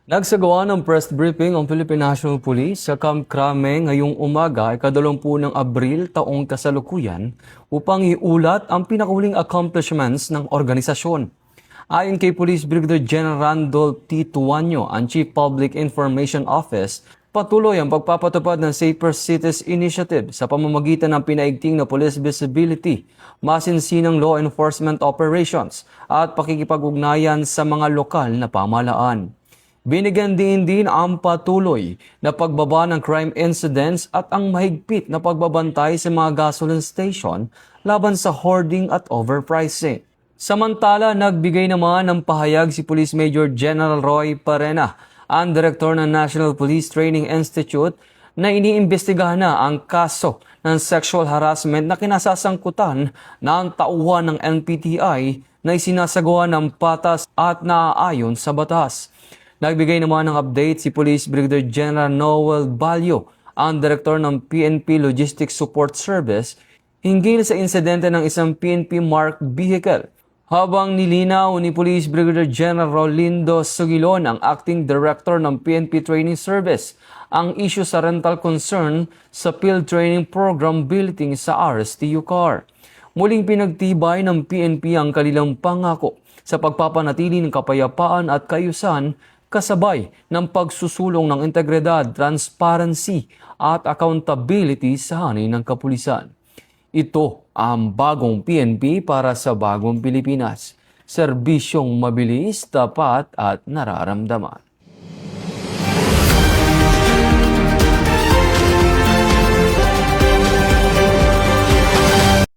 Nagsagawa ng press briefing ang Philippine National Police sa Camp Crame ngayong umaga, ika-20 ng Abril taong kasalukuyan upang iulat ang pinakahuling accomplishments ng organisasyon. Ayon kay Police Brigadier General Randolph T. Tuanyo, ang Chief Public Information Office, patuloy ang pagpapatupad ng Safer Cities Initiative sa pamamagitan ng pinaigting na police visibility, masinsinang law enforcement operations at pakikipag-ugnayan sa mga lokal na pamahalaan. Binigyan din ang patuloy na pagbaba ng crime incidents at ang mahigpit na pagbabantay sa mga gasoline station laban sa hoarding at overpricing. Samantala, nagbigay naman ng pahayag si Police Major General Roy Parena, ang Direktor ng National Police Training Institute, na iniimbestigahan na ang kaso ng sexual harassment na kinasasangkutan ng tauhan ng NPTI na isinasagawa ng patas at naaayon sa batas. Nagbigay naman ng update si Police Brigadier General Noel Balyo, ang Direktor ng PNP Logistics Support Service, hinggil sa insidente ng isang PNP marked vehicle. Habang nilinaw ni Police Brigadier General Rolindo Sugilon, ang Acting Director ng PNP Training Service, ang issue sa rental concern sa field training program billeting sa RSTU car. Muling pinagtibay ng PNP ang kanilang pangako sa pagpapanatili ng kapayapaan at kaayusan kasabay ng pagsusulong ng integridad, transparency at accountability sa hanay ng kapulisan. Ito ang bagong PNP para sa bagong Pilipinas. Serbisyong mabilis, tapat at nararamdaman.